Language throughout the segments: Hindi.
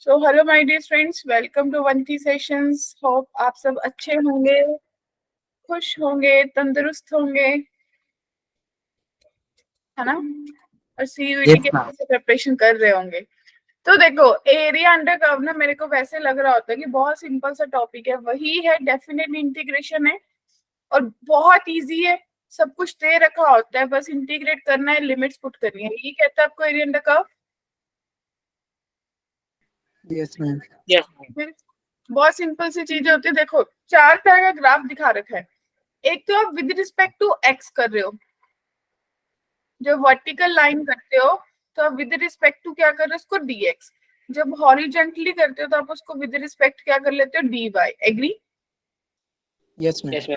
So hello my dear friends, welcome to वंती सेशंस। होप आप सब अच्छे होंगे, खुश होंगे, तंदुरुस्त होंगे, है ना। और सीयूईटी यस के मैम। लिए प्रिपरेशन कर रहे होंगे। तो देखो, एरिया अंडर कर्व ना मेरे को वैसे लग रहा होता है कि बहुत सिंपल सा टॉपिक है, वही है, डेफिनेट इंटीग्रेशन है और बहुत इजी है। सब कुछ दे रखा होता है, बस इंटीग्रेट करना है, लिमिट्स पुट करनी है। ये कहता है आपको area under curve. Yes ma'am. फिर बहुत सिंपल सी चीजें होती है। देखो, चार तरह का ग्राफ दिखा रखा है। एक तो आप विद रिस्पेक्ट टू एक्स कर रहे हो, जब वर्टिकल लाइन करते हो तो आप विद रिस्पेक्ट टू क्या कर रहे हो, उसको dx। जब हॉरिजॉन्टली करते हो तो आप उसको विद रिस्पेक्ट क्या कर लेते हो, dy। एग्री? Yes ma'am.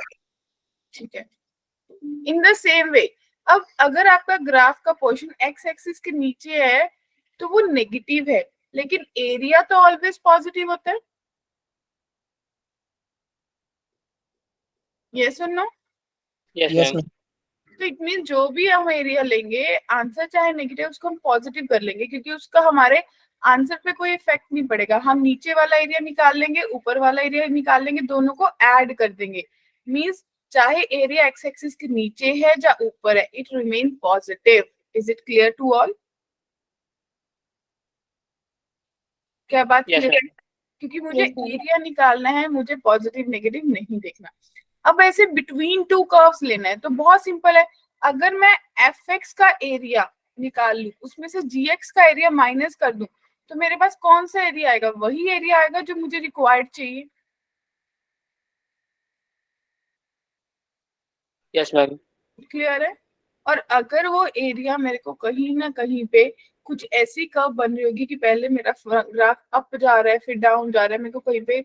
ठीक है। इन द सेम वे, अब अगर आपका ग्राफ का पोर्शन एक्स एक्सिस के नीचे है तो वो नेगेटिव है, लेकिन एरिया तो ऑलवेज पॉजिटिव होता है। यस और नो? Yes ma'am. तो इट मीन जो भी हम एरिया लेंगे, आंसर चाहे नेगेटिव, उसको हम पॉजिटिव कर लेंगे, क्योंकि उसका हमारे आंसर पे कोई इफेक्ट नहीं पड़ेगा। हम नीचे वाला एरिया निकाल लेंगे, ऊपर वाला एरिया निकाल लेंगे, दोनों को ऐड कर देंगे। मींस चाहे एरिया एक्स एक्सिस के नीचे है या ऊपर है, it remain positive. Is it clear to all? क्या बात क्लियर है? क्योंकि मुझे एरिया निकालना है, मुझे पॉजिटिव नेगेटिव नहीं देखना। अब ऐसे बिटवीन टू कर्व्स लेना है तो बहुत सिंपल है। अगर मैं एफ एक्स का एरिया निकाल लूं, उसमें से जी एक्स का एरिया माइनस कर दूं, तो मेरे पास कौन सा एरिया आएगा? वही एरिया आएगा जो मुझे रिक्वायर्ड चाहिए। Yes ma'am. क्लियर है? और अगर वो एरिया मेरे को कहीं ना कहीं पे कुछ ऐसी कर्व बन रही होगी कि पहले मेरा ग्राफ अप जा रहा है, फिर डाउन जा रहा है, मेरे को कहीं पे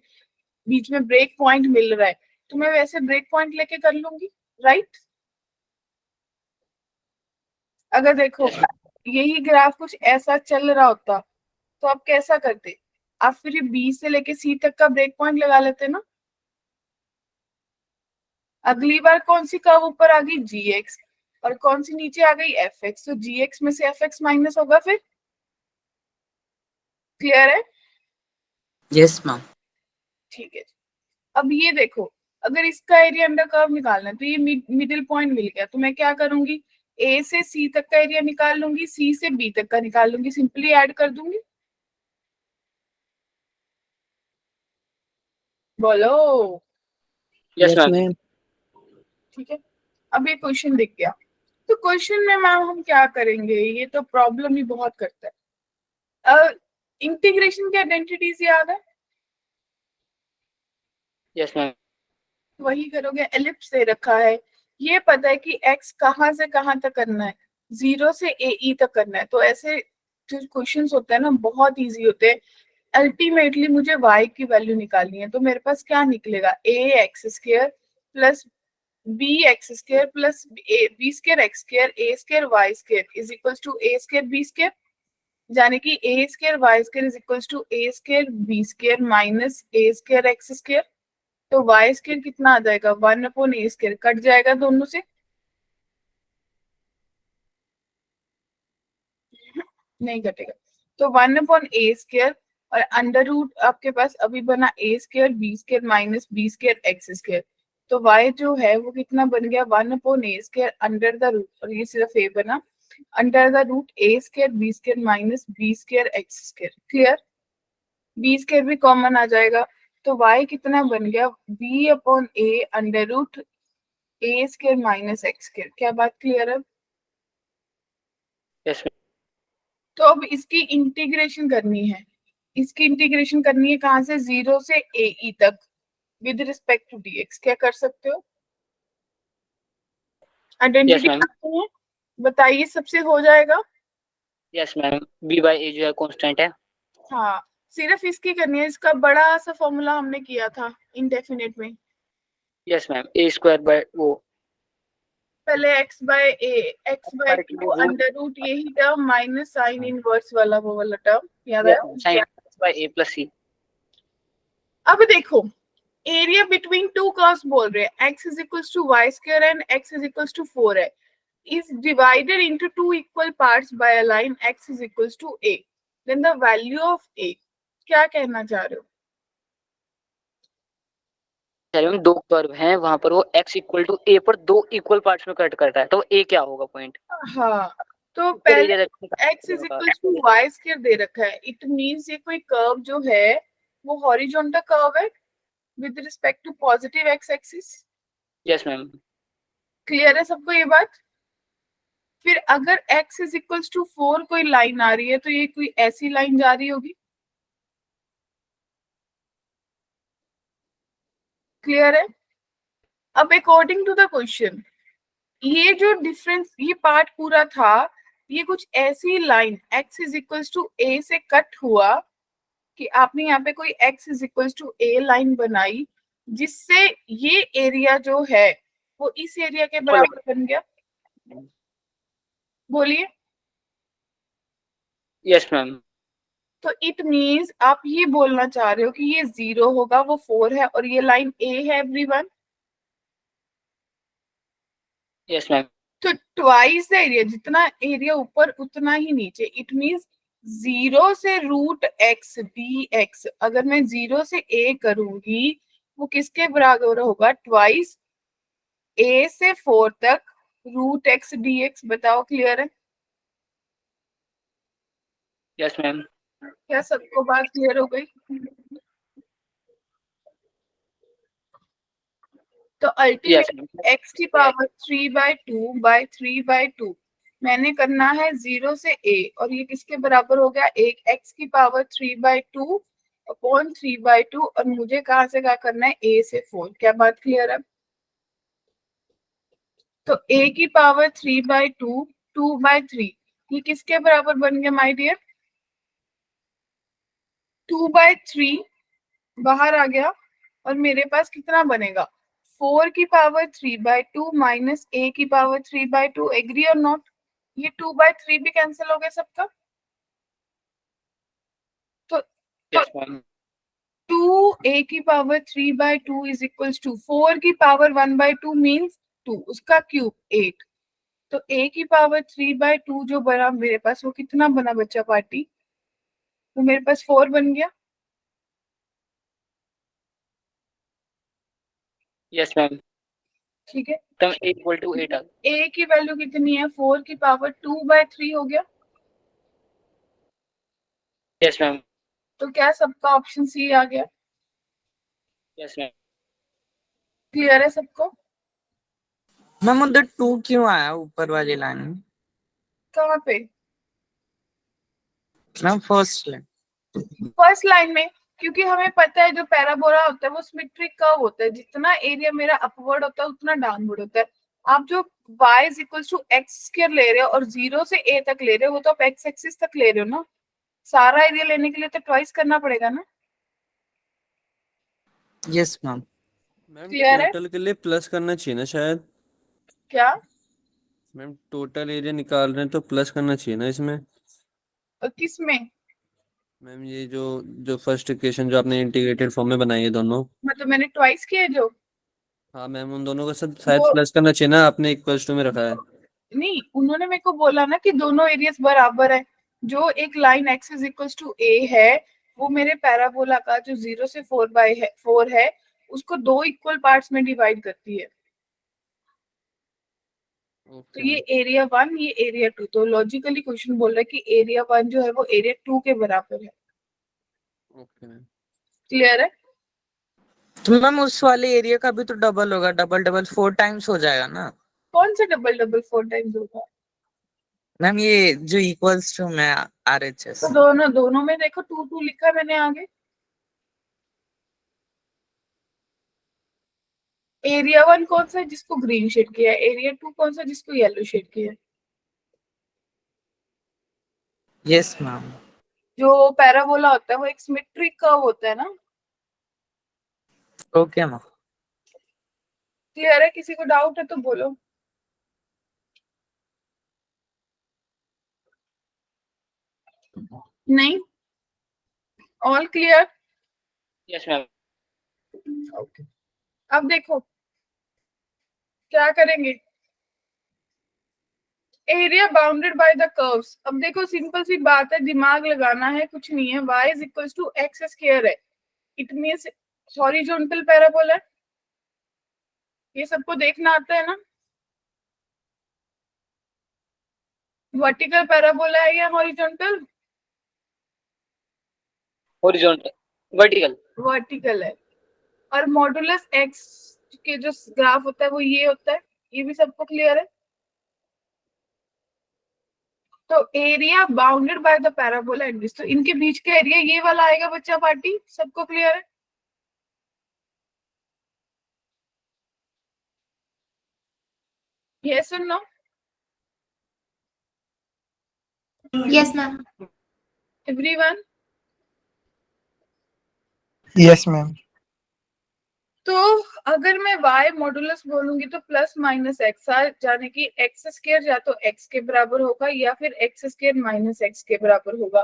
बीच में ब्रेक पॉइंट मिल रहा है, तो मैं वैसे ब्रेक पॉइंट लेके कर लूंगी, राइट? अगर देखो यही ग्राफ कुछ ऐसा चल रहा होता तो आप कैसा करते? आप फिर बी से लेके सी तक का ब्रेक पॉइंट लगा लेते ना। अगली बार कौन सी कर्व ऊपर आ गई? जी एक्स। और कौन सी नीचे आ गई? F x. तो जी एक्स में से एफ एक्स माइनस होगा फिर। क्लियर है? Yes ma'am. ठीक है। अब ये देखो, अगर इसका एरिया अंडर कर्व निकालना है तो ये मिडिल पॉइंट मिल गया, तो मैं क्या करूंगी? ए से सी तक का एरिया निकाल लूंगी, सी से बी तक का निकाल लूंगी, सिंपली ऐड कर दूंगी। बोलो। Yes ma'am. ठीक है। अब ये क्वेश्चन दिख गया, तो क्वेश्चन में मैम हम क्या करेंगे? ये तो प्रॉब्लम ही बहुत करता है। इंटीग्रेशन की आइडेंटिटीज याद है? Yes ma'am. वही करोगे। एलिप्स दे रखा है, ये पता है कि एक्स कहाँ से कहाँ तक करना है, 0 से ए ई तक करना है। तो ऐसे जो क्वेश्चंस होते हैं ना, बहुत इजी होते हैं। अल्टीमेटली मुझे y की वैल्यू निकालनी है, तो मेरे पास क्या निकलेगा? A X square plus B X square plus B square X square A square Y square is equal to A square B square. यानी कि A square Y square is equal to A square B square minus A square X square. तो वाई स्क्र कितना आ जाएगा? 1/a स्क्र, कट जाएगा दोनों से, नहीं कटेगा। तो 1/a स्क्र और अंडर रूट आपके पास अभी बना A square B square minus B square X square. तो y जो है वो कितना बन गया? 1/a square under the root, और ये सिर्फ a बना, under the root A square B square minus B square X square. Clear? B square भी कॉमन आ जाएगा, तो y कितना बन गया? b/a under root A square minus X square. क्या बात क्लियर है? यस तो अब इसकी इंटीग्रेशन करनी है। इसकी इंटीग्रेशन करनी है कहाँ से? 0 से ए ई तक विद रिस्पेक्ट टू dx। क्या कर सकते हो? Yes identity ma'am. करते हैं, बताइए, सबसे हो जाएगा। Yes ma'am. बी बाई ए जो है कांस्टेंट है। हाँ, सिर्फ इसकी करनी है। इसका बड़ा सा फॉर्मूला हमने किया था इंडेफिनेट में। Yes ma'am. A square by वो पहले एक्स बाय पर टू रूट। अंडर रूट, यही टर्म माइनस साइन इनवर्स वाला, वो वाला टर्म याद यस आया? मैम। साइन बाय ए प्लस सी। अब देखो, एरिया बिटवीन टू कर्व्स बोल रहे हैं, x is equal to Y square and x is equal to 4 है, is divided into two equal parts by a line x is equals to a, then the value of a, क्या कहना चाह रहे हो? चलो मैम, दो कर्व हैं वहां पर, वो x इक्वल टू a पर दो इक्वल पार्ट्स में कट करता है, तो a क्या होगा पॉइंट? हाँ, तो फिर पहले ये x is equal to Y square दे रखा है, इट मीन्स ये कोई कर्व जो है वो हॉरिजॉन्टल कर्व है with respect to positive X axis. Yes ma'am. Clear है सबको ये बात? फिर अगर x इज इक्वल्स टू 4 कोई लाइन आ रही है तो ये कोई ऐसी लाइन जा रही होगी। क्लियर है? अब अकॉर्डिंग टू द क्वेश्चन, ये जो डिफरेंस, ये पार्ट पूरा था, ये कुछ ऐसी line x is equals to a से कट हुआ कि आपने यहाँ पे कोई x is equals to a line बनाई, जिससे ये एरिया जो है वो इस एरिया के बराबर बन गया। बोलिए। Yes ma'am. तो इट मीन्स आप ये बोलना चाह रहे हो कि ये 0 होगा, वो 4 है, और ये लाइन a है एवरीवन। Yes ma'am. तो ट्वाइस द एरिया, जितना एरिया ऊपर उतना ही नीचे, इट मीन्स 0 से रूट एक्स डी एक्स, अगर मैं 0 से a करूंगी वो किसके बराबर होगा? ट्वाइस a से 4 तक रूट एक्स डी एक्स। बताओ, क्लियर है? Yes ma'am. क्या सबको बात क्लियर हो गई? तो यस अल्टीमेट मैम। x की पावर 3/2 मैंने करना है 0 से a, और ये किसके बराबर हो गया? एक x की पावर 3/2 अपॉन 3/2, और मुझे कहाँ से क्या करना है? a से 4। क्या बात क्लियर है? तो a की पावर 3/2 2/3, ये किसके बराबर बन गया माय डियर? 2/3 बाहर आ गया, और मेरे पास कितना बनेगा? 4 की पावर 3/2 माइनस a की पावर 3/2। एग्री और नॉट? ये 2/3 भी कैंसिल हो गया सबका। तो यस मैम। 2a की पावर 3/2 इज इक्वल्स टू 4 की पावर 1/2 मीन्स 2, उसका क्यूब 8। तो a की पावर 3/2 जो बना मेरे पास, वो कितना बना बच्चा पार्टी? वो मेरे पास 4 बन गया। Yes ma'am. ठीक है, तब a इक्वल टू 8 आ गया। a की वैल्यू कितनी है? 4 की पावर 2/3 हो गया। Yes ma'am. तो क्या सबका ऑप्शन सी आ गया? Yes ma'am. क्लियर है सबको? मैम उधर 2 क्यों आया ऊपर वाली लाइन में? कहाँ पे? Ma'am first line. First line में, क्योंकि हमें पता है जो पैराबोला होता है वो सिमेट्रिक कर्व होता है, जितना एरिया मेरा अपवर्ड होता है उतना डाउनवर्ड होता है। आप जो y is equal to X square ले रहे हो और 0 से a तक ले रहे हो, वो तो आप एक्स एक्सिस तक ले रहे हो ना। सारा एरिया लेने के लिए तो ट्वाइस करना पड़ेगा ना। Yes ma'am. मैम क्लियर है? टोटल के लिए प्लस करना चाहिए ना शायद। क्या? मैम टोटल एरिया निकाल रहे हैं तो प्लस करना चाहिए ना इसमें। किस में? मैम ये जो जो फर्स्ट इक्वेशन जो आपने इंटीग्रेटेड फॉर्म में बनाई है दोनों। मतलब मैंने ट्वाइस किया है जो। हाँ मैम उन दोनों का सब शायद वो प्लस करना चाहिए ना, आपने इक्वल्स टू में रखा है। नहीं, उन्होंने मेरे को बोला ना कि दोनों एरियाज बराबर है। जो एक line x is equals to a है, वो मेरे पैराबोला का जो 0 से 4 है, उसको दो इक्वल पार्ट्स में डिवाइड करती है। तो ओके ये मैम। एरिया 1, ये एरिया 2, तो लॉजिकली क्वेश्चन बोल रहा है कि एरिया 1 जो है वो एरिया 2 के बराबर है। Okay ma'am. क्लियर है? तो मैम उस वाले एरिया का भी तो डबल होगा, डबल डबल 4 टाइम्स हो जाएगा ना। कौन सा डबल डबल 4 टाइम्स होगा? मैम ये जो इक्वल्स टू में तो RHS। दोनों दोनों में देखो 2 2 लिखा है मैंने आगे। एरिया 1 कौन सा है जिसको ग्रीन शेड किया है? एरिया 2 कौन सा जिसको येलो शेड किया है? Yes ma'am. जो पैराबोला होता है वो एक सिमेट्रिक कर्व होता है ना। Okay ma'am. क्लियर है? किसी को डाउट है तो बोलो। नहीं? All clear? Yes ma'am. Okay, अब देखो क्या करेंगे। Area bounded by the curves. अब देखो सिंपल सी बात है, दिमाग लगाना है, कुछ नहीं है। y is equal to X square है, इट मींस हॉरिजॉन्टल पैराबोला है। ये सबको देखना आता है ना? वर्टिकल पैराबोला है या हॉरिजॉन्टल? Horizontal, vertical. वर्टिकल है। और मॉडुलस एक्स के जो ग्राफ होता है वो ये होता है। ये भी सबको क्लियर है? तो area bounded by the parabola and this, तो इनके बीच का एरिया ये वाला आएगा बच्चा पार्टी। सबको क्लियर है? यस और no? Yes, ma'am. Everyone? Yes, ma'am. तो अगर मैं y मॉडुलस बोलूंगी तो प्लस माइनस एक्स आ जाने की एक्स स्क्वायर या तो x के बराबर होगा या फिर एक्स स्क्वायर माइनस एक्स के बराबर होगा।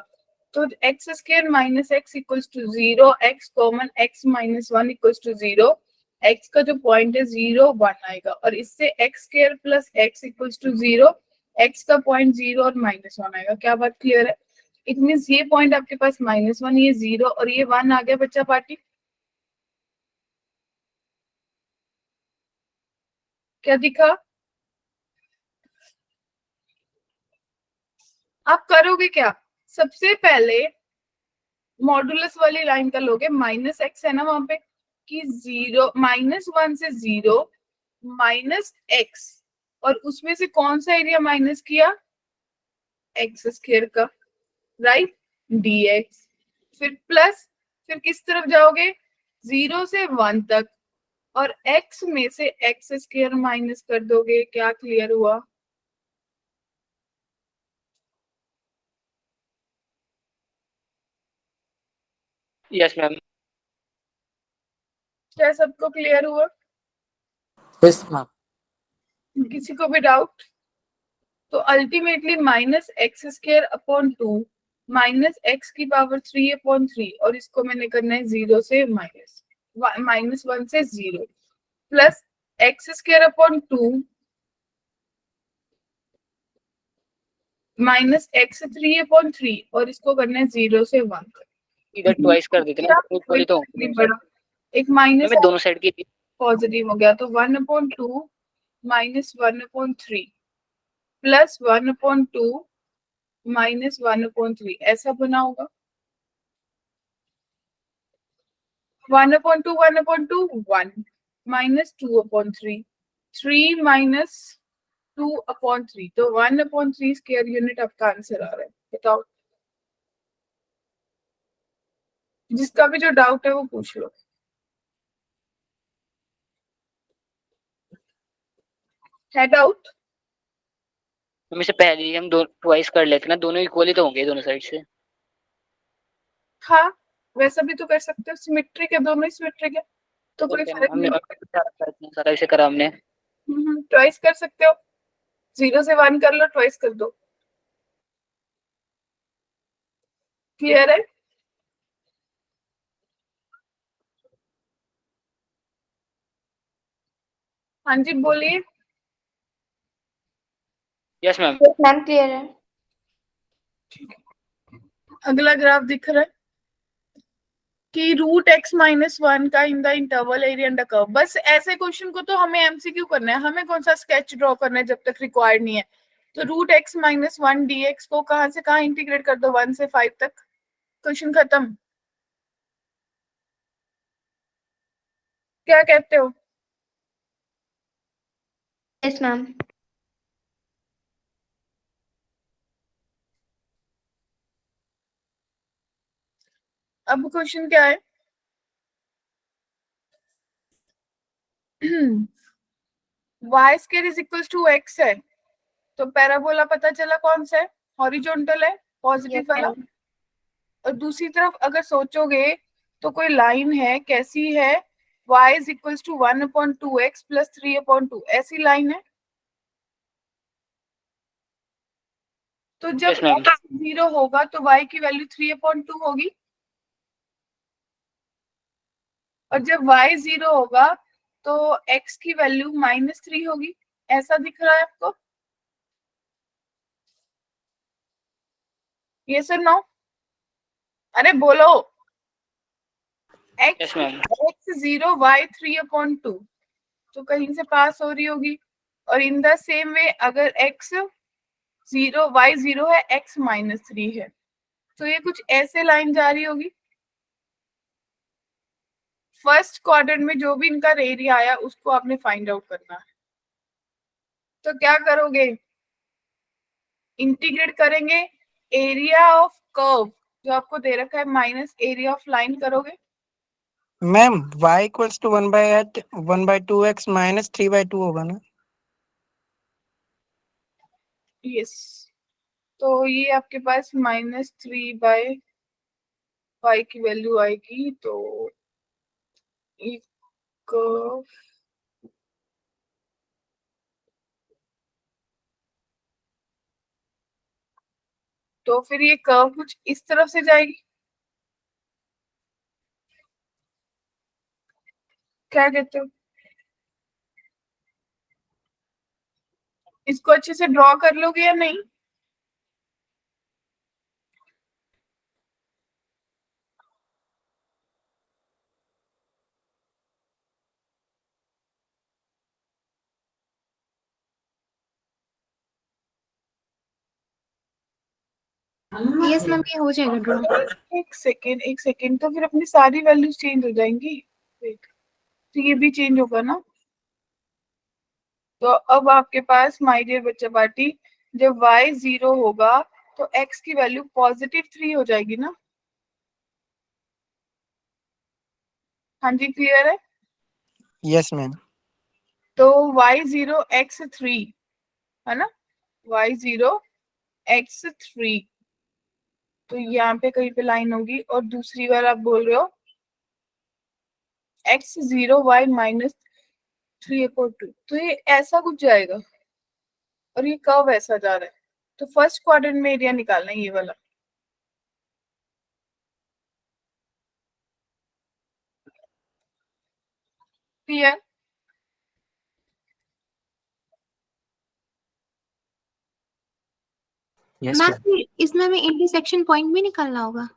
तो x square minus X equals to 0, X common X minus 1 equals to 0, X का जो पॉइंट है 0 1 आएगा, और इससे X square plus X equals to 0, X का पॉइंट 0 और माइनस 1 आएगा। क्या बात क्लियर है? इट मींस ये पॉइंट आपके पास -1, ये 0 और ये 1 आ गया बच्चा पार्टी। क्या दिखा? आप करोगे क्या? सबसे पहले मॉडुलस वाली लाइन का लोगे, माइनस एक्स है ना वहां पे, कि 0 -1 से 0 माइनस एक्स, और उसमें से कौन सा एरिया माइनस किया? एक्स स्क्वायर का, राइट, dx। फिर प्लस, फिर किस तरफ जाओगे? 0 से 1 तक, और x में से एक्स स्क्वायर माइनस कर दोगे। क्या क्लियर हुआ? Yes ma'am. क्या सबको क्लियर हुआ? Yes ma'am. किसी को भी डाउट? तो ultimately minus x square upon 2 minus x की पावर 3 अपॉन 3, और इसको मैंने करना है 0 से -1 से 0, plus x square upon 2 minus x 3 upon 3, और इसको करना है 0 से 1 तक। इधर ट्वाइस कर देते ना, इक्वली तो बड़ा एक माइनस मैं दोनों साइड की। पॉजिटिव हो गया, तो 1/2 माइनस 1/3 प्लस 1/2 माइनस 1/3 ऐसा बना होगा। 1/2 1/2 1 माइनस 2/3 3 माइनस 2/3, तो 1/3 स्क्वायर यूनिट आपका आंसर आ रहा है। बताओ, जिसका भी जो डाउट है वो पूछ लो। है डाउट? हम इससे पहले ही हम दो ट्वाइस कर लेते ना, दोनों इक्वली तो होंगे दोनों साइड से। हाँ, वैसा भी तो कर सकते हो, सिमेट्रिक है, दोनों ही सिमेट्रिक है, तो कोई फर्क हमने नहीं। सारा इसे करा हमने। ट्वाइस कर सकते हो, 0 से 1 कर लो, ट्वाइस कर दो। क्लियर है? हाँ जी बोलिए। Yes ma'am. Yes, ma'am, clear है। अगला ग्राफ दिख रहा है कि √x-1 का in the interval area under curve. बस ऐसे क्वेश्चन को तो हमें एमसीक्यू करना है, हमें कौन सा स्केच ड्रॉ करना है जब तक रिक्वायर्ड नहीं है। तो √x-1 dx को कहां से कहां इंटीग्रेट कर दो, 1 से 5 तक, क्वेश्चन खत्म। क्या कहते हो? Yes, ma'am. अब क्वेश्चन क्या है? y square is equal to x है, तो पैराबोला पता चला कौन सा है, हॉरिजॉन्टल है, पॉजिटिव Yes, वाला। ma'am. और दूसरी तरफ अगर सोचोगे तो कोई लाइन है, कैसी है, y is equal to 1/2x plus 3/2, ऐसी लाइन है। तो जब Yes, ma'am. x 0 होगा तो y की वैल्यू 3/2 होगी, और जब y 0 होगा तो x की वैल्यू -3 होगी। ऐसा दिख रहा है आपको? ये सर नो, अरे बोलो। Yes x ma'am. x 0 y 3/2 तो कहीं से पास हो रही होगी। और इन द सेम वे अगर x 0 y 0 है, x -3 है, तो ये कुछ ऐसे लाइन जा रही होगी। फर्स्ट क्वाड्रेंट में जो भी इनका एरिया आया उसको आपने फाइंड आउट करना है। तो क्या करोगे, इंटीग्रेट करेंगे एरिया ऑफ कर्व जो आपको दे रखा है माइनस एरिया ऑफ लाइन करोगे। Ma'am y equals to 1/2x minus 3/2 होगा ना? यस, तो ये आपके पास -3/y की वैल्यू आएगी। तो एक तो फिर ये कर्व कुछ इस तरफ से जाएगी। क्या कहते हो, इसको अच्छे से ड्रॉ कर लोगे या नहीं? यस मैम, ये हो जाएगा ड्रॉ। एक सेकेंड, तो फिर अपनी सारी वैल्यूज चेंज हो जाएंगी। Wait, तो ये भी चेंज होगा ना। तो अब आपके पास माय डियर बच्चा पार्टी, जब y 0 होगा तो x की वैल्यू +3 हो जाएगी ना। हाँ जी, क्लियर है। Yes ma'am. तो y 0 x 3 है ना, y 0 x 3, तो यहाँ पे कहीं पे लाइन होगी। और दूसरी बार आप बोल रहे हो x 0 y -3/2, तो ये ऐसा कुछ जाएगा और ये कर्व ऐसा जा रहा है। तो फर्स्ट क्वाड्रेंट में एरिया निकालना है ये वाला। क्लियर? यस मैम इसमें हमें इंटरसेक्शन पॉइंट भी निकालना होगा।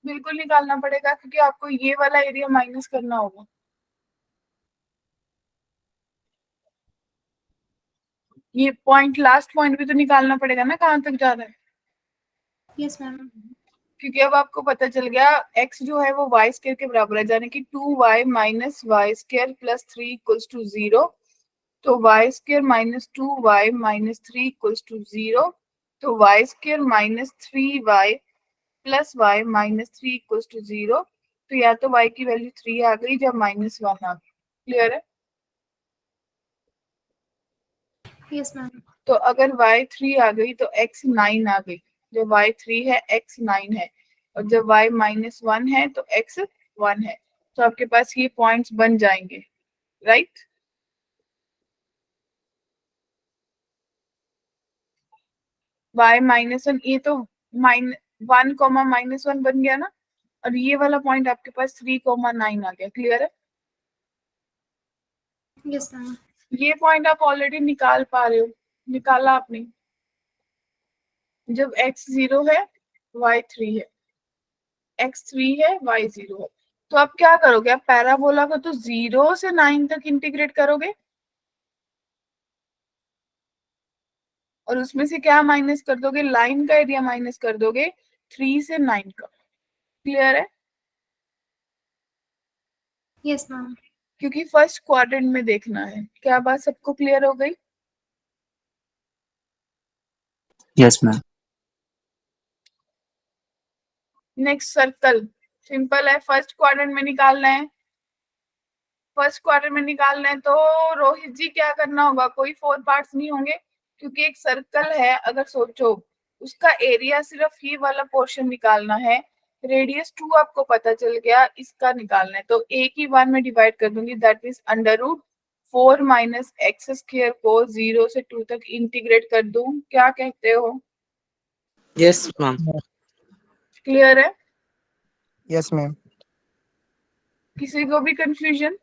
बिल्कुल निकालना पड़ेगा, क्योंकि आपको ये वाला एरिया माइनस करना होगा। ये पॉइंट, लास्ट पॉइंट भी तो निकालना पड़ेगा ना, कहाँ तक जा रहा है। Yes ma'am. क्योंकि अब आपको पता चल गया x जो है वो y स्क्वायर के बराबर है, यानी कि 2y minus y square plus 3 equals to 0। तो y square minus 2y minus 3 equals to 0। तो y square minus 3y plus y minus 3 equals to 0। तो या तो y की वैल्यू 3 आ गई या -1 आ गई। क्लियर है? Yes ma'am. तो अगर y 3 आ गई तो x 9 आ गई। जब y 3 है x 9 है, और जब y -1 है तो x 1 है। तो आपके पास ये पॉइंट्स बन जाएंगे, राइट? y -1, ये तो -1 बन गया ना। और ये वाला पॉइंट आपके पास 3,9 आ गया। क्लियर है? Yes ma'am. ये पॉइंट आप ऑलरेडी निकाल पा रहे हो, निकाला आपने। जब x 0 है y 3 है, x 3 है y 0 है, तो आप क्या करोगे, आप पैराबोला को तो 0 से 9 तक इंटीग्रेट करोगे और उसमें से क्या माइनस कर दोगे, लाइन का एरिया माइनस कर दोगे 3 से 9 का। क्लियर है? Yes ma'am. क्योंकि फर्स्ट क्वाड्रेंट में देखना है। क्या बात सबको क्लियर हो गई? Yes ma'am. Next circle simple है, फर्स्ट क्वाड्रेंट में निकालना है। फर्स्ट क्वार्टर में निकालना है तो रोहित जी क्या करना होगा, कोई 4 पार्ट्स नहीं होंगे, क्योंकि एक सर्कल है। अगर सोचो उसका एरिया सिर्फ ये वाला पोर्शन निकालना है, रेडियस 2 आपको पता चल गया, इसका निकालना है। तो एक ही बार में डिवाइड कर दूंगी, that means √4 minus x square को 0 से 2 तक इंटीग्रेट कर दूं। क्या कहते हो? Yes ma'am. क्लियर है? Yes ma'am. किसी को भी कंफ्यूजन?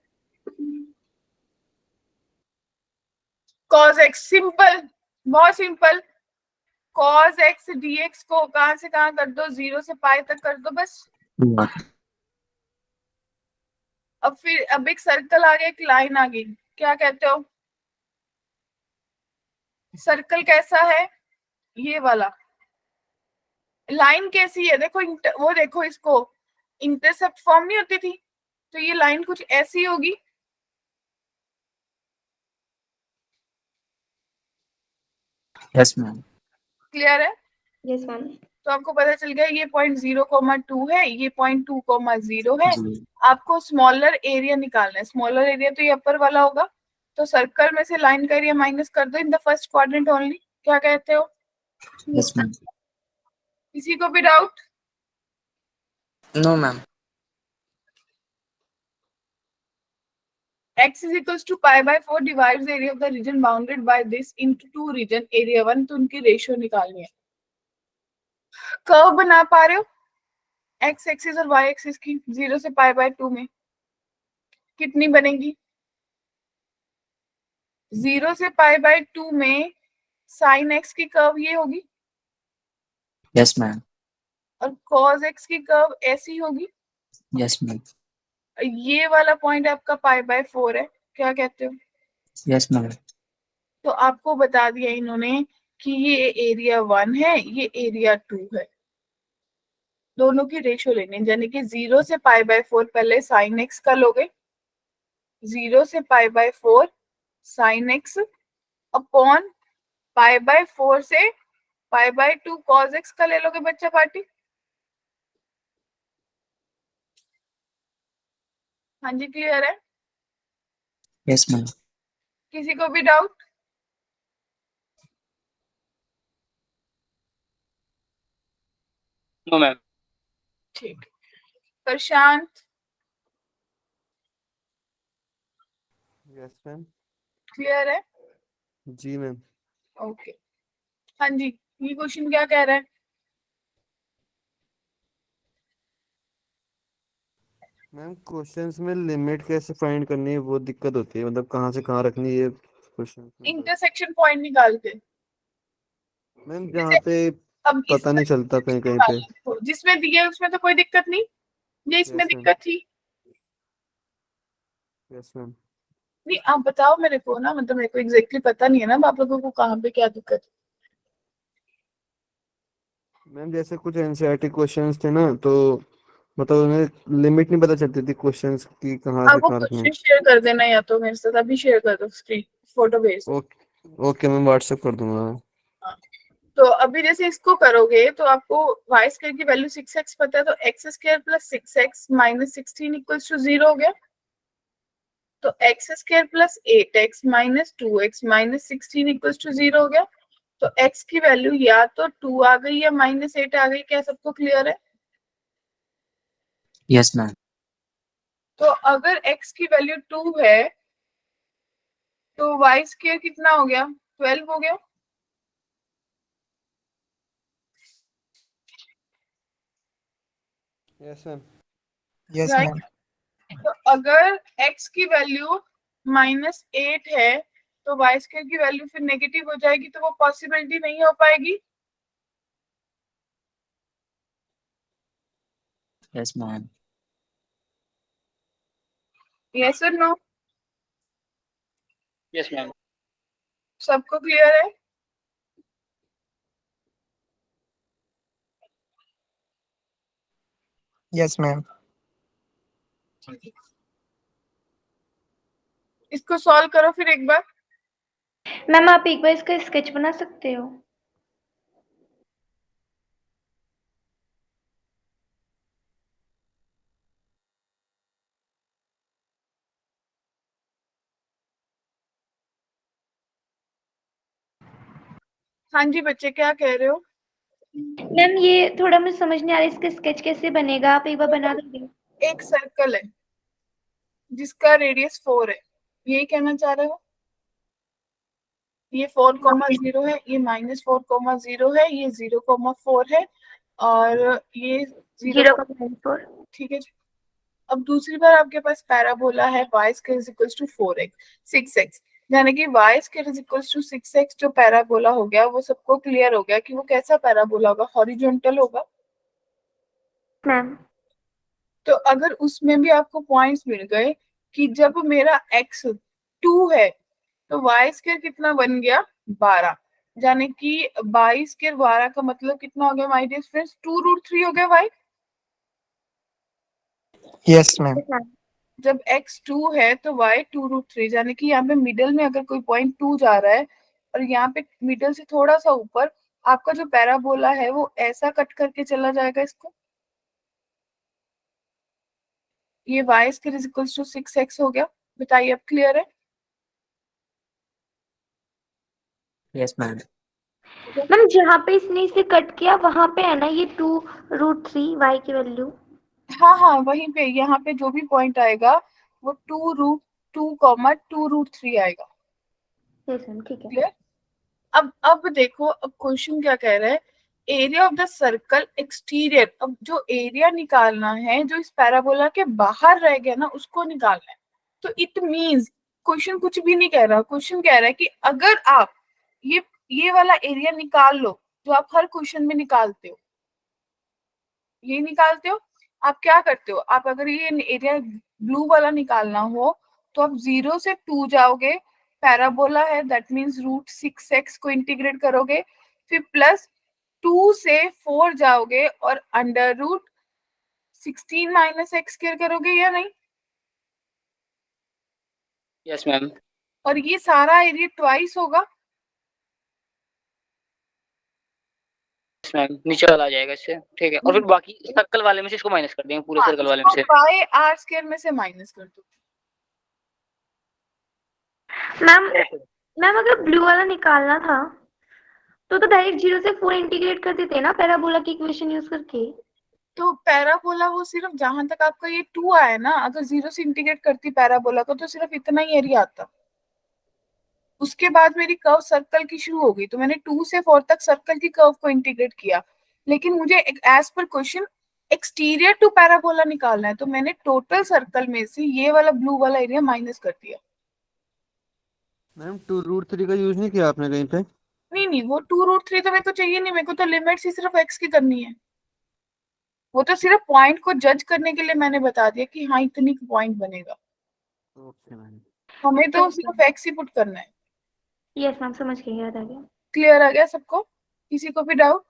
cos x सिंपल, बहुत सिंपल। cos x dx को कहां से कहां कर दो, 0 से पाई तक कर दो बस। अब फिर अब एक सर्कल आ गया, एक लाइन आ गई, क्या कहते हो? सर्कल कैसा है? ये वाला। लाइन कैसी है? देखो वो देखो, इसको इंटरसेप्ट फॉर्म नहीं होती थी, तो ये लाइन कुछ ऐसी होगी। Yes ma'am. क्लियर है? Yes, ma'am. तो आपको पता चल गया ये पॉइंट 0,2 है, ये पॉइंट 2,0 है। आपको स्मॉलर एरिया निकालना है। स्मॉलर एरिया तो ये अपर वाला होगा, तो सर्कल में से लाइन का एरिया माइनस कर दो in the first quadrant only. क्या कहते हो? Yes ma'am. किसी को भी doubt? No ma'am. x is equals to pi by 4 divides the area of the region bounded by this into two region area 1, तो उनकी रेशियो निकालनी है। कर्व बना पा रहे हो x एक्सिस और y एक्सिस की? 0 से पाई बाय 2 में कितनी बनेगी? 0 से पाई बाय 2 में साइन x की कर्व ये होगी, यस मैम। और cos x की कर्व ऐसी होगी। Yes ma'am. ये वाला पॉइंट आपका पाई बाय 4 है। क्या कहते हो? Yes ma'am. तो आपको बता दिया इन्होंने कि ये एरिया 1 है, ये एरिया 2 है। दोनों की रेशियो लेनी है, यानी कि 0 से पाई बाय 4 पहले साइन एक्स का लोगे, 0 से pi by 4 sine x upon pi by 4 से पाई बाय 2 कॉस एक्स का ले लोगे बच्चा पार्टी। हाँ जी, क्लियर है? Yes ma'am. किसी को भी डाउट? No ma'am. ठीक। प्रशांत? Yes ma'am. क्लियर है? जी मैम। ओके। हाँ जी, ये क्वेश्चन क्या कह रहा है? मैम क्वेश्चंस में लिमिट कैसे फाइंड करनी है वो दिक्कत होती है, मतलब कहाँ से कहाँ रखनी है क्वेश्चन। इंटरसेक्शन पॉइंट निकाल के। मैम जहाँ पे अब पता नहीं चलता कहीं कहीं पे। जिसमें दिया है उसमें तो कोई दिक्कत नहीं, ये इसमें Yes, ma'am. दिक्कत थी। Yes ma'am. नहीं, आप बताओ मेरे को ना, मतलब मेरे को एग्जैक्टली पता नहीं है ना आप लोगों को कहाँ पे क्या दिक्कत है। मैम जैसे कुछ एनसीईआरटी क्वेश्चंस थे ना, तो मतलब उन्हें लिमिट नहीं पता चलती थी क्वेश्चंस की कहाँ से आप वो कहाँ रखनी है। क्वेश्चन शेयर कर देना, या तो मेरे साथ अभी शेयर कर दो, स्क्रीन फोटो भेज दो। ओके ओके मैम, व्हाट्सएप कर दूंगा। हाँ। तो अभी जैसे इसको करोगे तो आपको वाई स्क्वायर की वैल्यू 6x पता है, तो x square plus 6x minus 16 equals to 0 हो गया। तो x square plus 8x minus 2x minus 16 equals to 0 हो गया। तो x की वैल्यू या तो 2 आ गई या माइनस 8 आ गई। क्या सबको क्लियर है? Yes ma'am. तो अगर x की वैल्यू 2 है तो वाई स्क्वायर कितना हो गया? 12 हो गया। Yes ma'am. Yes, right. ma'am. तो अगर x की वैल्यू -8 है तो वाई स्क्वायर की वैल्यू फिर नेगेटिव हो जाएगी, तो वो पॉसिबिलिटी नहीं हो पाएगी। Yes ma'am. यस और नो? Yes ma'am. सबको क्लियर है? Yes, ma'am. इसको सॉल्व करो फिर एक बार। मैम आप एक बार इसका स्केच बना सकते हो? हाँ जी बच्चे, क्या कह रहे हो? मैम ये थोड़ा मुझे समझ नहीं आ रहा, इसका स्केच कैसे बनेगा, आप एक बार बना दोगे? एक सर्कल है जिसका रेडियस 4 है, यही कहना चाह रहे हो? ये 4,0 है, ये -4,0 है, ये 0,4 है, और ये 0,4। ठीक है जी। अब दूसरी बार आपके पास पैराबोला है y square is equals to 4x 6x। यानी कि y square is equals to 6x जो पैराबोला हो गया वो सबको क्लियर हो गया कि वो कैसा पैराबोला होगा, हॉरिजॉन्टल होगा। मैम तो अगर उसमें भी आपको पॉइंट्स मिल गए कि जब मेरा x 2 है तो y स्क्वायर कितना बन गया 12, यानी कि 22 स्क्वायर 12 का मतलब कितना हो गया माय डियर फ्रेंड्स, 2√3 हो गया y। Yes, ma'am. yes, ma'am जब x 2 है तो y 2√3, यानी कि यहाँ पे मिडल में अगर कोई पॉइंट 2 जा रहा है और यहाँ पे मिडल से थोड़ा सा ऊपर आपका जो पैराबोला है वो ऐसा कट करके चला जाएगा इसको। ये y square is equals to 6x हो गया। बताइए अब क्लियर है? Yes ma'am. मैम जहाँ पे इसने इसे कट किया वहां पे है ना ये 2√3 y की वैल्यू। हाँ हाँ वहीं पे, यहाँ पे जो भी पॉइंट आएगा वो 2√2, 2√3 आएगा। यस मैम ठीक है। क्लियर? अब देखो, अब क्वेश्चन क्या कह रहा है, area of the circle exterior. अब जो एरिया निकालना है जो इस पैराबोला के बाहर रह गया ना उसको निकालना है। तो इट मींस क्वेश्चन कुछ भी नहीं कह रहा, क्वेश्चन कह रहा है कि अगर आप ये वाला एरिया निकाल लो जो आप हर क्वेश्चन में निकालते हो, ये निकालते हो, आप क्या करते हो, आप अगर ये एरिया ब्लू वाला निकालना हो तो आप 0 से 2 जाओगे, पैराबोला है दैट मींस √6x को इंटीग्रेट करोगे, फिर प्लस 2 से 4 जाओगे और √16 माइनस x स्क्वायर करोगे या नहीं। Yes ma'am. और ये सारा एरिया ट्वाइस होगा। यस मैम, नीचे वाला आ जाएगा इससे, ठीक है। और फिर बाकी सर्कल वाले में से इसको माइनस कर देंगे, पूरे हाँ, सर्कल वाले में से। बाय आर स्क्वायर में से माइनस कर दो। मैम मैम अगर ब्लू वाला निकालना था तो डायरेक्ट 0 से 4 इंटीग्रेट कर देते ना पैराबोला की इक्वेशन यूज करके। तो पैराबोला वो सिर्फ जहां तक आपका ये 2 आया ना, अगर 0 से इंटीग्रेट करती पैराबोला को तो सिर्फ इतना ही एरिया आता। उसके बाद मेरी कर्व सर्कल की शुरू हो गई तो मैंने 2 से 4 तक सर्कल की कर्व को इंटीग्रेट किया, लेकिन मुझे as per question exterior to parabola निकालना है तो मैंने टोटल सर्कल में से ये वाला ब्लू वाला एरिया माइनस कर दिया। मैम 2√3 का यूज नहीं किया आपने कहीं पे? नहीं नहीं, वो 2√3 तो मेरे को चाहिए नहीं, मेरे को तो लिमिट्स ही सिर्फ x की करनी है। वो तो सिर्फ पॉइंट को जज करने के लिए मैंने बता दिया कि हाँ इतनी पॉइंट बनेगा, ओके मैम। हमें तो सिर्फ x ही पुट करना है। यस मैम समझ गई, याद आ गया। क्लियर आ गया सबको? किसी को भी doubt?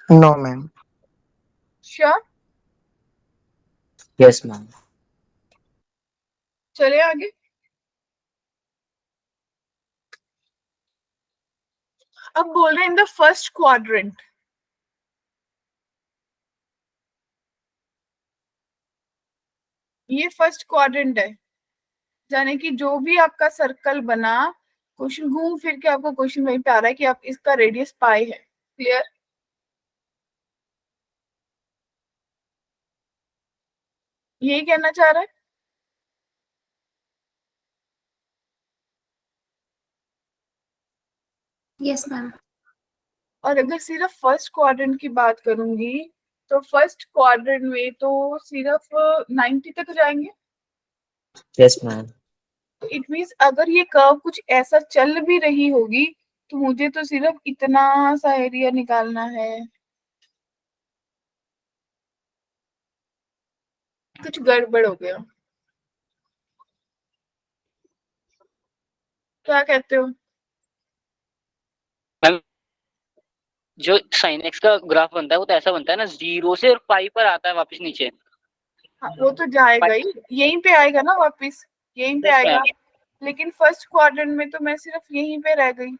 No, ma'am. Sure? Yes ma'am. चले आगे। अब बोल रहे हैं इन द फर्स्ट क्वाड्रेंट। ये फर्स्ट क्वाड्रेंट है, यानी कि जो भी आपका सर्कल बना, क्वेश्चन घूम फिर के आपको क्वेश्चन वहीं पे आ रहा है कि आप इसका रेडियस पाई है। क्लियर? यही कहना चाह रहा है। Yes ma'am. और अगर सिर्फ फर्स्ट क्वाड्रेंट की बात करूंगी तो फर्स्ट क्वाड्रेंट में तो सिर्फ 90 तक जाएंगे। Yes ma'am. इट मींस अगर ये कर्व कुछ ऐसा चल भी रही होगी तो मुझे तो सिर्फ इतना सा एरिया निकालना है। कुछ गड़बड़ हो गया, क्या कहते हो? मैम जो साइन एक्स का ग्राफ बनता है वो तो ऐसा बनता है ना, 0 से पाई पर आता है वापस नीचे। हाँ, वो तो जाएगा ही, यहीं पे आएगा ना वापस, यहीं पे Yes, आएगा। ma'am. लेकिन फर्स्ट क्वाड्रेंट में तो मैं सिर्फ यहीं पे रह गई,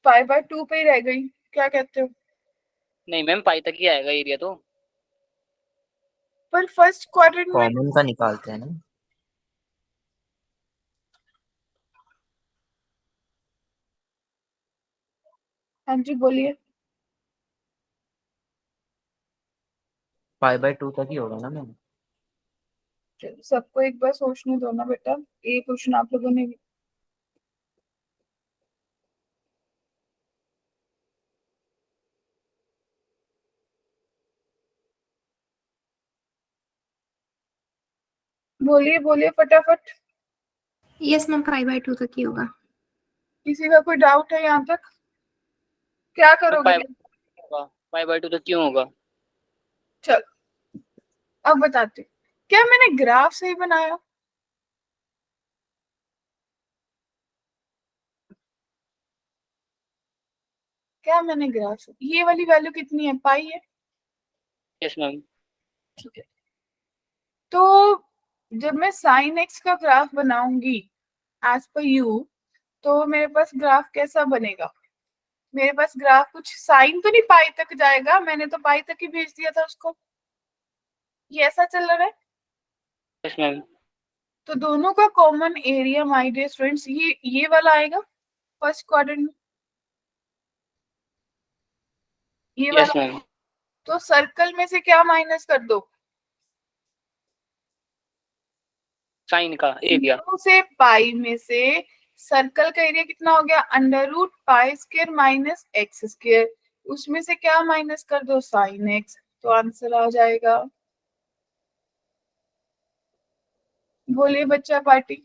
π/2 पे ही रह गई। क्या कहते हो? नहीं मैम, पाई तक ही आएगा एरिया तो। पर फर्स्ट क्वाड्रेंट में, कॉमन का निकालते हैं ना। हाँ जी बोलिए। π/2 तक ही होगा ना मैम। सबको एक बार सोचने दो ना बेटा, ये क्वेश्चन आप लोगों ने बोलिए बोलिए फटाफट। यस मैम 5/2 तक ही होगा। किसी का कोई डाउट है यहाँ तक? क्या करोगे? फाइव बाई टू तो क्यों होगा? चल अब बताते हैं। क्या मैंने ग्राफ सही बनाया? क्या मैंने ग्राफ से, ये वाली वैल्यू कितनी है? पाई है। Yes ma'am. ठीक है, तो जब मैं साइन एक्स का ग्राफ बनाऊंगी एज पर यू, तो मेरे पास ग्राफ कैसा बनेगा? मेरे पास ग्राफ कुछ साइन तो नहीं पाई तक जाएगा, मैंने तो पाई तक ही भेज दिया था उसको। ये ऐसा चल रहा है। Yes ma'am. तो दोनों का common area my dear students ये वाला आएगा फर्स्ट क्वाड्रेंट में, ये यस वाला। मैम। तो सर्कल में से क्या माइनस कर दो? साइन का एरिया। 0 से पाई में से सर्कल का एरिया कितना हो गया? Under root pi square minus x square. उसमें से क्या माइनस कर दो? Sine x. तो आंसर आ जाएगा। बोलिए बच्चा पार्टी।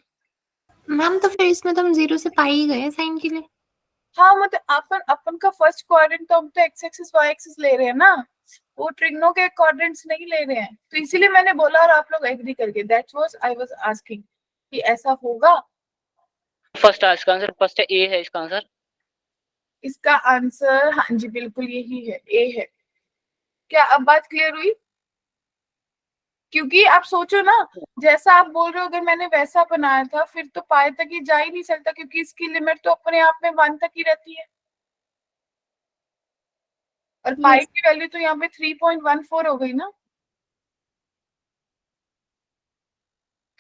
मैम तो फिर इसमें तो हम 0 से पाई ही गए साइन के लिए। हाँ मतलब अपन का फर्स्ट क्वाड्रेंट तो हम तो एक्स एक्सिस वाई एक्सिस ले रहे हैं ना, वो ट्रिग्नो के क्वाड्रेंट्स नहीं ले रहे हैं, तो इसीलिए मैंने बोला और आप लोग एग्री करके, that was I was asking कि ऐसा होगा। फर्स्ट है इसका आंसर, फर्स्ट है ए है इसका आंसर। इसका आंसर हाँ जी बिल्कुल यही है, ए है। क्या अब बात क्लियर हुई? क्योंकि आप सोचो ना, जैसा आप बोल रहे हो अगर मैंने वैसा बनाया था फिर तो पाई तक ही जा ही नहीं सकता, क्योंकि इसकी लिमिट तो अपने आप में 1 तक ही रहती है, और पाई Yes. की वैल्यू तो यहाँ पे 3.14 हो गई ना।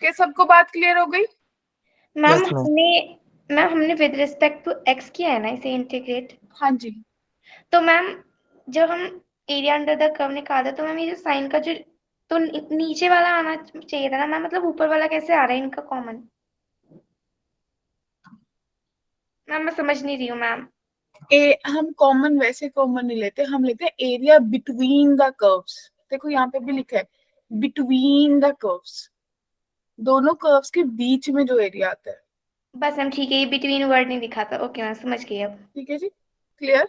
क्या सबको बात क्लियर हो गई? Ma'am Yes, ma'am. हमने विद रिस्पेक्ट टू एक्स किया है ना इसे इंटीग्रेट। हाँ जी। तो मैम जब हम एरिया अंडर द कर्व निकाला तो मैम ये जो साइन का जो तो नीचे वाला आना चाहिए था ना मैम, मतलब ऊपर वाला कैसे आ रहा है इनका कॉमन? मैम मैं समझ नहीं रही हूँ मैम। हम कॉमन वैसे कॉमन नहीं लेते, हम लेते हैं एरिया बिटवीन द कर्व्स। देखो यहाँ पे भी लिखा है बिटवीन द कर्व्स, दोनों कर्व्स के बीच में जो एरिया आता है। बस मैम ठीक है, ये बिटवीन वर्ड नहीं दिखा था। ओके मैम समझ गई अब। ठीक है जी, क्लियर।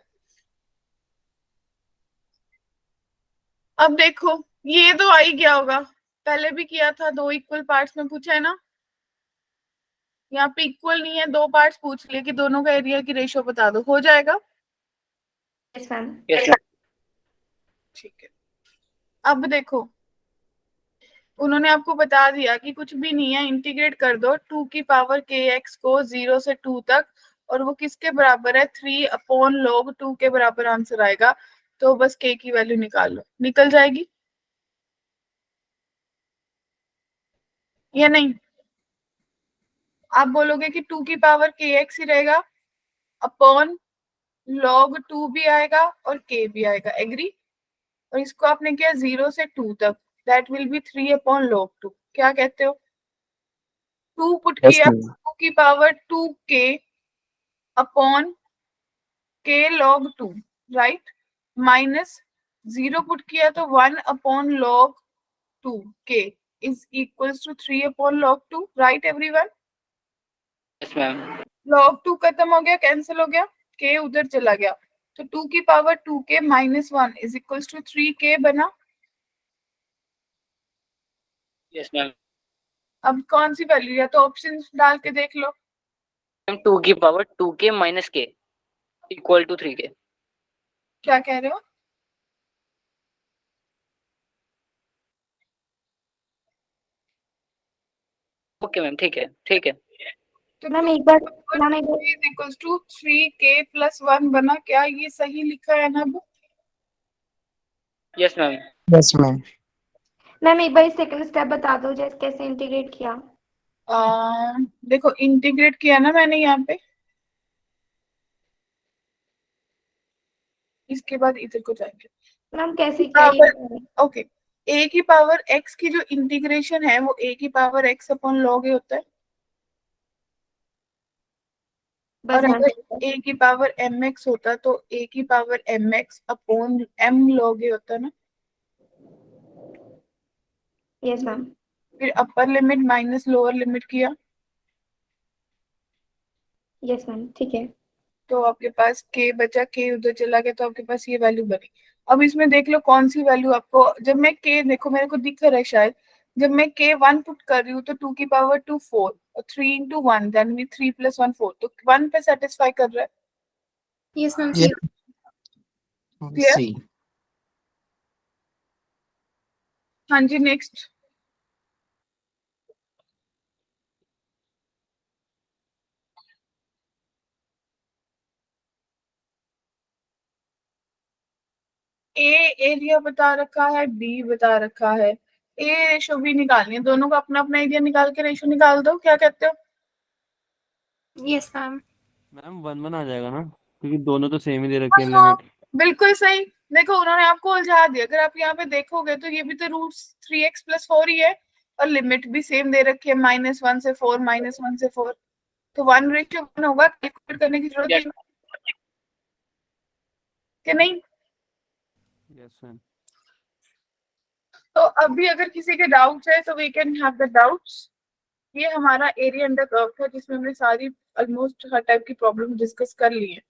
अब देखो ये तो आ ही गया होगा, पहले भी किया था, दो इक्वल पार्ट्स में पूछा है ना। यहाँ पे इक्वल नहीं है, दो पार्ट्स पूछ लिए कि दोनों का एरिया की रेशियो बता दो, हो जाएगा। Yes ma'am. यस। ठीक है, अब देखो उन्होंने आपको बता दिया कि कुछ भी नहीं है, इंटीग्रेट कर दो 2 की पावर के एक्स को 0 से 2 तक, और वो किसके बराबर है? 3/log 2 के बराबर आंसर आएगा। तो बस के की वैल्यू निकाल लो, निकल जाएगी या नहीं? आप बोलोगे कि 2 की पावर के एक्स ही रहेगा, अपॉन log 2 भी आएगा और के भी आएगा, एग्री? और इसको आपने किया 0 से 2 तक, दैट विल बी 3/log 2। क्या कहते हो? 2 पुट Yes, किया, ma'am. 2 की power 2k upon k log 2, right? Minus 0 put किया तो 1/log 2 k is equals to 3/log 2, right everyone? Yes ma'am. log 2 खत्म हो गया, कैंसिल हो गया, k उधर चला गया, तो 2 की power 2k minus 1 is equals to 3k बना। Yes ma'am. अब कौन सी वैल्यू, या तो ऑप्शन डाल के देख लो। 2 की power 2k minus k equal to 3k। क्या कह रहे हो? ओके मैम, ठीक है ठीक है। तो मैम 2 एक बार मैम एक बार is equals to 3k plus 1 बना, क्या ये सही लिखा है ना? अब yes ma'am. Yes, ma'am. Ma'am एक बार सेकंड स्टेप बता दो जैसे कैसे इंटीग्रेट किया। देखो इंटीग्रेट किया ना मैंने यहाँ पे, इसके बाद इधर को जाएंगे। मैम कैसे किया ये बताइए। ओके, a की पावर x की जो इंटीग्रेशन है वो a की power x upon log a होता है, बस और मैम अगर ठीक है। a की पावर mx होता तो a की power mx upon m log a होता ना। Yes ma'am. फिर upper limit minus lower limit किया, यस मैम, ठीक है। तो आपके पास k बचा, k उधर चला गया तो आपके पास ये वैल्यू बनी। अब इसमें देख लो कौन सी वैल्यू आपको, जब मैं k, देखो मेरे को दिख रहा है शायद, जब मैं k 1 पुट कर रही हूँ तो 2 की पावर 2 4 और 3 into 1 देन भी 3 + 1 4, तो 1 पे सेटिस्फाई कर रहा है। Yes ma'am, Yes. Clear? C. हाँ जी, नेक्स्ट। ए एरिया बता रखा है, बी बता रखा है, ए रेशो भी निकालनी है, दोनों का अपना अपना एरिया निकाल के रेशो निकाल दो, क्या कहते हो? Yes ma'am. मैम 1 1 आ जाएगा ना, क्योंकि दोनों तो सेम ही दे रखे हैं हाँ, लिमिट। बिल्कुल सही। देखो उन्होंने आपको उलझा दिया, अगर आप यहाँ पे देखोगे तो ये भी तो रूट 3x + 4 ही है और लिमिट भी सेम दे रखी है, -1 से 4 -1 से 4, तो 1:1 होगा, कैलकुलेट करने की जरूरत Yes. नहीं कि नहीं। Yes ma'am. तो अभी अगर किसी के डाउट्स है तो we can have the doubts. ये हमारा एरिया अंडर कर्व था जिसमें हमने सारी ऑलमोस्ट हर टाइप की प्रॉब्लम डिस्कस कर ली है।